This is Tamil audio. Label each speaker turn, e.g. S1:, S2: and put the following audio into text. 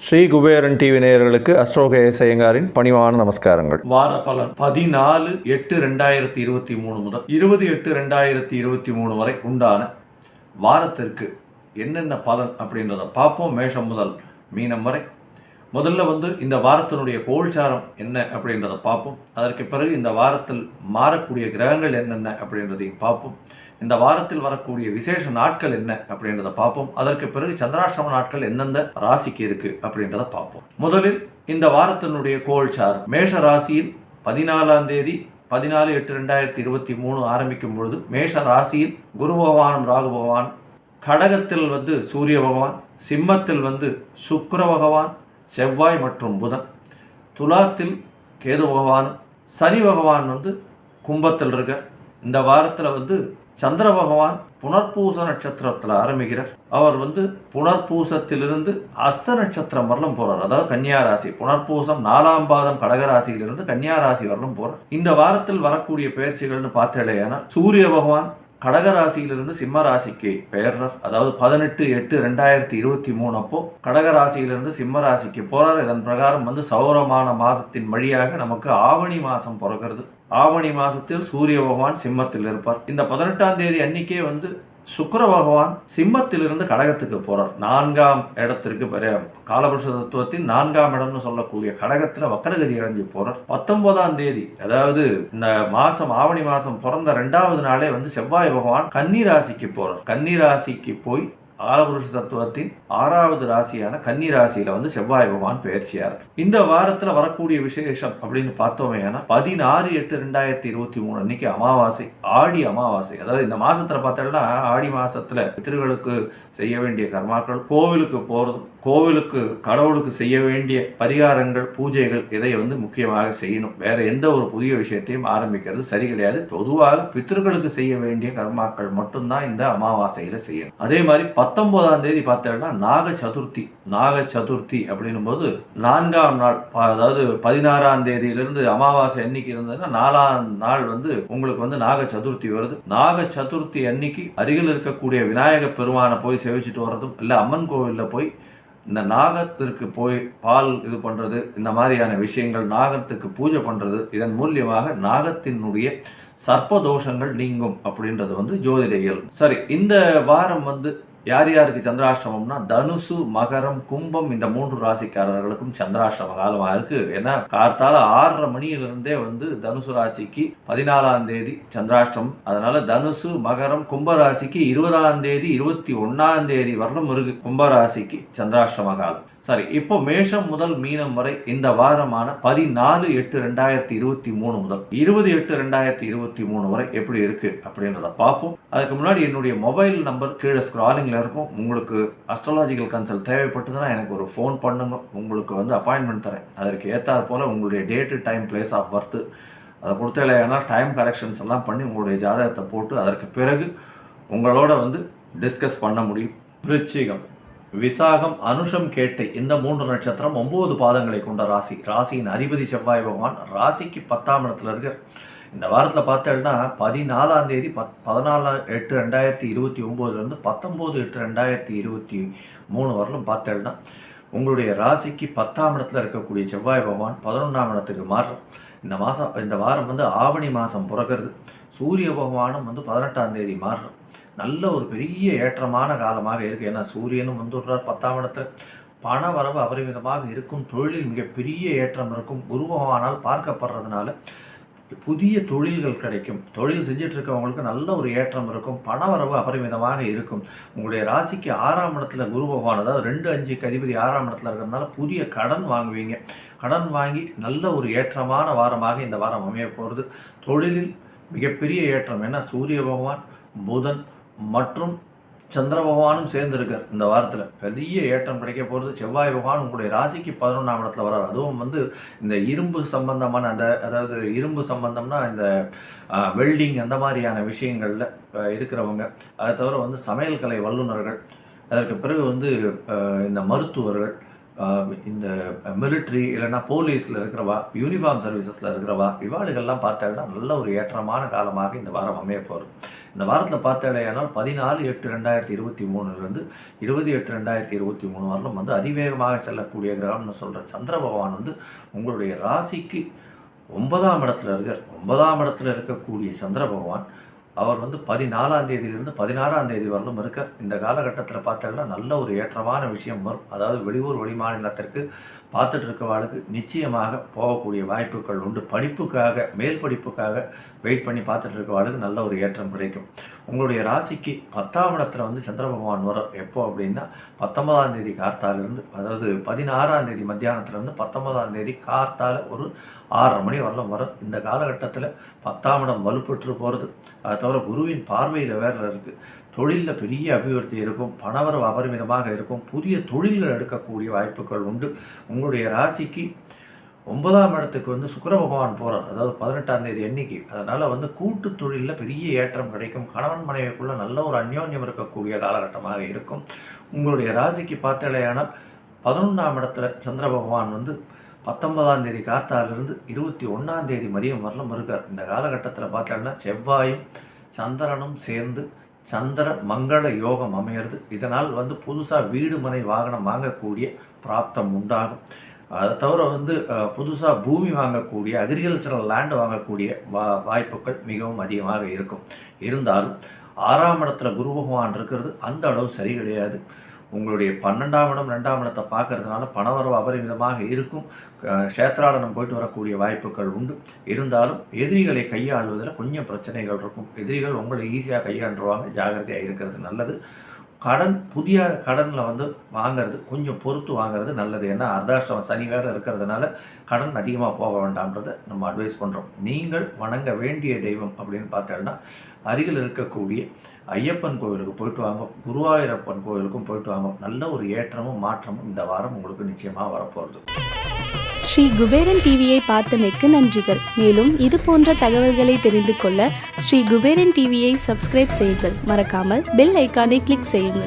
S1: ஸ்ரீ குபேரன் டிவி நேயர்களுக்கு அஸ்ட்ரோகேஎஸ் ஐயங்காரின் பணிவான நமஸ்காரங்கள்.
S2: வார பலன் 14/8/2023 முதல் 20/8/2023 வரை உண்டான வாரத்திற்கு என்னென்ன பலன் அப்படின்றத பார்ப்போம். மேஷம் முதல் மீனம் வரை. முதல்ல இந்த வாரத்தினுடைய கோல்சாரம் என்ன அப்படின்றத பார்ப்போம். அதற்கு பிறகு இந்த வாரத்தில் மாறக்கூடிய கிரகங்கள் என்னென்ன அப்படின்றதையும் பார்ப்போம். இந்த வாரத்தில் வரக்கூடிய விசேஷ நாட்கள் என்ன அப்படின்றத பார்ப்போம். அதற்கு பிறகு சந்திராஷ்டம நாட்கள் எந்தெந்த ராசிக்கு இருக்கு அப்படின்றத பார்ப்போம். முதலில் இந்த வாரத்தினுடைய கோல்சாரம் மேஷ ராசியில் 14ஆம் தேதி 14/8/2023 ஆரம்பிக்கும் பொழுது மேஷ ராசியில் குரு பகவானும் ராகு பகவான், கடகத்தில் சூரிய பகவான், சிம்மத்தில் சுக்கிர பகவான், செவ்வாய் மற்றும் புதன், துலாத்தில் கேது பகவான், சனி பகவான் கும்பத்தில் இருக்க. இந்த வாரத்தில் சந்திர பகவான் புனர்பூச நட்சத்திரத்தில் ஆரம்பிக்கிறார். அவர் புனர்பூசத்திலிருந்து அஸ்த நட்சத்திரம் வரலும் போறார். அதாவது கன்னியா ராசி. புனர்பூசம் 4ஆம் பாதம் கடகராசியிலிருந்து கன்னியா ராசி வரலும் போறார். இந்த வாரத்தில் வரக்கூடிய பயிற்சிகள்னு பார்த்தேன்னா சூரிய பகவான் கடகராசியிலிருந்து சிம்ம ராசிக்கு பெயர்றார். அதாவது 18/8/2023 அப்போ கடகராசியிலிருந்து சிம்ம ராசிக்கு போறார். இதன் பிரகாரம் சௌரமான மாதத்தின் வழியாக நமக்கு ஆவணி மாதம் பிறக்கிறது. ஆவணி மாதத்தில் சூரிய பகவான் சிம்மத்தில் இருப்பார். இந்த 18ஆம் தேதி அன்னைக்கே சுக்கிர பகவான் சிம்மத்திலிருந்து கடகத்துக்கு போறார். 4ஆம் இடத்திற்கு காலபுருஷ தத்துவத்தின் 4ஆம் இடம்னு சொல்லக்கூடிய கடகத்துல வக்கரகதி அடைஞ்சு போறார். 19ஆம் தேதி அதாவது இந்த மாசம் ஆவணி மாசம் பிறந்த 2வது நாளே செவ்வாய் பகவான் கன்னி ராசிக்கு போறார். கன்னி ராசிக்கு போய் காலபுருஷ தத்துவத்தின் 6வது ராசியான கன்னி ராசியில செவ்வாய் பகவான் பயிற்சியார். இந்த வாரத்துல வரக்கூடிய விசேஷம் அப்படின்னு பார்த்தோமே 16/8/2023 அன்னைக்கு அமாவாசை, ஆடி அமாவாசை. அதாவது இந்த மாசத்துல பார்த்தோம்னா ஆடி மாசத்துல பித்ருக்களுக்கு செய்ய வேண்டிய கர்மாக்கள், கோவிலுக்கு போறதும், கோவிலுக்கு கடவுளுக்கு செய்ய வேண்டிய பரிகாரங்கள், பூஜைகள் இதை முக்கியமாக செய்யணும். வேற எந்த ஒரு புதிய விஷயத்தையும் ஆரம்பிக்கிறது சரி கிடையாது. பொதுவாக பித்ருக்களுக்கு செய்ய வேண்டிய கர்மாக்கள் மட்டும்தான் இந்த அமாவாசையில செய்யணும். அதே மாதிரி 19ஆம் தேதி பார்த்தோம்னா நாக சதுர்த்தி. நாக சதுர்த்தி அப்படின்னும் போது 4ஆம் நாள், அதாவது 16ஆம் தேதியிலிருந்து அமாவாசை அன்னைக்கு இருந்ததுன்னா 4ஆம் நாள் உங்களுக்கு நாக சதுர்த்தி வருது. நாக சதுர்த்தி அன்னைக்கு அருகில் இருக்கக்கூடிய விநாயக பெருமானை போய் சேவிச்சுட்டு வர்றதும், இல்லை அம்மன் கோவில்ல போய் இந்த நாகத்திற்கு போய் பால் இது பண்றது, இந்த மாதிரியான விஷயங்கள், நாகத்துக்கு பூஜை பண்றது, இதன் மூலியமாக நாகத்தினுடைய சர்ப்பதோஷங்கள் நீங்கும் அப்படின்றது ஜோதிட இயல். சரி, இந்த வாரம் யார் யாருக்கு சந்திராஷ்டமம்னா தனுசு, மகரம், கும்பம் இந்த 3 ராசிக்காரர்களுக்கும் சந்திராஷ்டம காலமாக இருக்கு. ஏன்னா கார்த்தால 6:30 மணியிலிருந்தே தனுசு ராசிக்கு 14ஆம் தேதி சந்திராஷ்டமம். அதனால தனுசு, மகரம், கும்ப ராசிக்கு 20ஆம் தேதி 21ஆம் தேதி வரலும் இருக்கு கும்பராசிக்கு சந்திராஷ்டம காலம். சரி, இப்போ மேஷம் முதல் மீனம் வரை இந்த வாரமான 14/8/2023 முதல் 20/8/2023 வரை எப்படி இருக்கு அப்படின்றத பார்ப்போம். அதுக்கு முன்னாடி என்னுடைய மொபைல் நம்பர் கீழே ஸ்க்ராலிங்ல இருக்கும். உங்களுக்கு அஸ்ட்ராலஜிக்கல் கன்சல்ட் தேவைப்பட்டதுன்னா எனக்கு ஒரு ஃபோன் பண்ணுங்க. உங்களுக்கு அப்பாயின்மெண்ட் தரேன். அதற்கு ஏற்றாற் போல உங்களுடைய date, time, place of birth அதை கொடுத்தேன்னா டைம் கரெக்ஷன்ஸ் எல்லாம் பண்ணி உங்களுடைய ஜாதகத்தை போட்டு அதற்கு பிறகு உங்களோட டிஸ்கஸ் பண்ண முடியும். விருச்சிகம், விசாகம், அனுஷம், கேட்டை இந்த 3 நட்சத்திரம் 9 பாதங்களை கொண்ட ராசி. ராசியின் அதிபதி செவ்வாய் பகவான் ராசிக்கு 10ஆம் இடத்துல இருக்க. இந்த வாரத்தில் பார்த்தேன்னா 14ஆம் தேதி 14/8/2029 19/8/2023 வரலும் பார்த்தேன்னா உங்களுடைய ராசிக்கு 10ஆம் இடத்துல இருக்கக்கூடிய செவ்வாய் பகவான் 11ஆம் இடத்துக்கு மாறும். இந்த வாரம் ஆவணி மாதம் பிறக்கிறது. சூரிய பகவானும் 18ஆம் தேதி மாறும். நல்ல ஒரு பெரிய ஏற்றமான காலமாக இருக்குது. ஏன்னா சூரியனும் 10ஆம் இடத்துல. பண வரவு அபரிமிதமாக இருக்கும். தொழிலில் மிகப்பெரிய ஏற்றம் இருக்கும். குரு பகவானால் பார்க்கப்படுறதுனால புதிய தொழில்கள் கிடைக்கும். தொழில் செஞ்சுட்டு இருக்கவங்களுக்கு நல்ல ஒரு ஏற்றம் இருக்கும். பண வரவு அபரிமிதமாக இருக்கும். உங்களுடைய ராசிக்கு 6ஆம் இடத்துல குரு பகவான், அதாவது 2-5க்கு அதிபதி 6ஆம் இடத்துல இருக்கிறதுனால புதிய கடன் வாங்குவீங்க. கடன் வாங்கி நல்ல ஒரு ஏற்றமான வாரமாக இந்த வாரம் அமைய போகிறது. தொழிலில் மிகப்பெரிய ஏற்றம். ஏன்னா சூரிய பகவான், புதன் மற்றும் சந்திர பகவானும் சேர்ந்திருக்கார். இந்த வாரத்தில் பெரிய ஏற்றம் கிடைக்க போகிறது. செவ்வாய் பகவான் உங்களுடைய ராசிக்கு 11ஆம் இடத்துல வர்றார். அதுவும் இந்த இரும்பு சம்பந்தமான அதாவது இரும்பு சம்பந்தம்னா இந்த வெல்டிங் அந்த மாதிரியான விஷயங்களில் இருக்கிறவங்க, அதை தவிர சமையல் கலை வல்லுநர்கள், அதற்கு பிறகு இந்த மருத்துவர்கள், இந்த மிலிட்ரி இல்லைன்னா போலீஸில் இருக்கிறவா, யூனிஃபார்ம் சர்வீசஸில் இருக்கிறவா, இவாளுகள்லாம் பார்த்தாங்கன்னா நல்ல ஒரு ஏற்றமான காலமாக இந்த வாரம் அமைய போகிறது. இந்த வாரத்தில் பார்த்தாலேயானால் 14/8/2023 28/2023 வரலும் வந்து அதிவேகமாக செல்லக்கூடிய கிரகம்னு சொல்கிற சந்திர பகவான் வந்து உங்களுடைய ராசிக்கு 9ஆம் இடத்துல இருக்கார். 9ஆம் இடத்துல இருக்கக்கூடிய சந்திர பகவான் அவர் வந்து 14ஆம் தேதியிலிருந்து 16ஆம் தேதி வரலும் இருக்கார். இந்த காலகட்டத்தில் பார்த்தாங்கன்னா நல்ல ஒரு ஏற்றமான விஷயம் வரும். அதாவது வெளியூர் வெளிமாநிலத்திற்கு பார்த்துட்டு இருக்கவாளுக்கு நிச்சயமாக போகக்கூடிய வாய்ப்புகள் உண்டு. படிப்புக்காக, மேல் படிப்புக்காக வெயிட் பண்ணி பார்த்துட்டு இருக்கவாளுக்கு நல்ல ஒரு ஏற்றம் கிடைக்கும். உங்களுடைய ராசிக்கு 10ஆம் இடத்துல வந்து சந்திர பகவான் வரும். எப்போ அப்படின்னா 19ஆம் தேதி கார்த்தாலிருந்து, அதாவது 16ஆம் தேதி மத்தியானத்துலேருந்து 19ஆம் தேதி கார்த்தால ஒரு 6:30 மணி வரலாம் வரும். இந்த காலகட்டத்தில் 10ஆம் இடம் வலுப்பெற்று போகிறது. அதை தவிர குருவின் பார்வையில் வேறு இருக்குது. தொழிலில் பெரிய அபிவிருத்தி இருக்கும். பணவரவு அபரிமிதமாக இருக்கும். புதிய தொழில்கள் எடுக்கக்கூடிய வாய்ப்புகள் உண்டு. உங்களுடைய ராசிக்கு 9ஆம் இடத்துக்கு வந்து சுக்கிர பகவான் போகிறார். அதாவது 18ஆம் தேதி அன்னைக்கு. அதனால் வந்து கூட்டு தொழிலில் பெரிய ஏற்றம் கிடைக்கும். கணவன் மனைவிக்குள்ளே நல்ல ஒரு அந்யோன்யம் இருக்கக்கூடிய காலகட்டமாக இருக்கும். உங்களுடைய ராசிக்கு பார்த்தாலேயானால் 11ஆம் இடத்துல சந்திர பகவான் வந்து 19ஆம் தேதி கார்த்தாலிருந்து 21ஆம் தேதி மதியம் வரலும் இருக்கார். இந்த காலகட்டத்தில் பார்த்தோம்னா செவ்வாயும் சந்திரனும் சேர்ந்து சந்திர மங்கள யோகம் அமையிறது. இதனால் வந்து புதுசாக வீடு மனை வாகனம் வாங்கக்கூடிய பிராப்தம் உண்டாகும். அதை தவிர வந்து புதுசாக பூமி வாங்கக்கூடிய, அக்ரிகல்ச்சரல் லேண்டு வாங்கக்கூடிய வாய்ப்புகள் மிகவும் அதிகமாக இருக்கும். இருந்தாலும் 6ஆம் இடத்துல குரு பகவான் இருக்கிறது அந்த அளவு சரி கிடையாது. உங்களுடைய 12ஆம் இடம் 2ஆம் இடத்தை பார்க்கறதுனால பணவரவு அபரிமிதமாக இருக்கும். க்ஷேத்ராடனம் போயிட்டு வரக்கூடிய வாய்ப்புகள் உண்டு. இருந்தாலும் எதிரிகளை கையாளுவதில் கொஞ்சம் பிரச்சனைகள் இருக்கும். எதிரிகள் உங்களை ஈஸியாக கையாண்டுருவாங்க. ஜாகிரதையாக இருக்கிறது நல்லது. புதிய கடனில் வந்து வாங்கிறது கொஞ்சம் பொறுத்து வாங்கிறது நல்லது. ஏன்னா அர்த்தாஷ்டம சனி வேறு இருக்கிறதுனால கடன் அதிகமாக போக வேண்டாம்ன்றதை நம்ம அட்வைஸ் பண்ணுறோம். நீங்கள் வணங்க வேண்டிய தெய்வம் அப்படின்னு பார்த்தோம்னா அருகில் இருக்கக்கூடிய ஐயப்பன் கோவிலுக்கு போயிட்டு வாங்க, குருவாயூரப்பன் கோவிலுக்கும் போயிட்டு வாங்க. நல்ல ஒரு ஏற்றமும் மாற்றமும் இந்த வாரம் உங்களுக்கு நிச்சயமாக வரப்போகிறது.
S3: ஸ்ரீ குபேரன் டிவியை பார்த்தமைக்கு நன்றிகள். மேலும் இது போன்ற தகவல்களை தெரிந்து கொள்ள ஸ்ரீ குபேரன் டிவியை சப்ஸ்கிரைப் செய்யுங்கள். மறக்காமல் பெல் ஐக்கானை கிளிக் செய்யுங்கள்.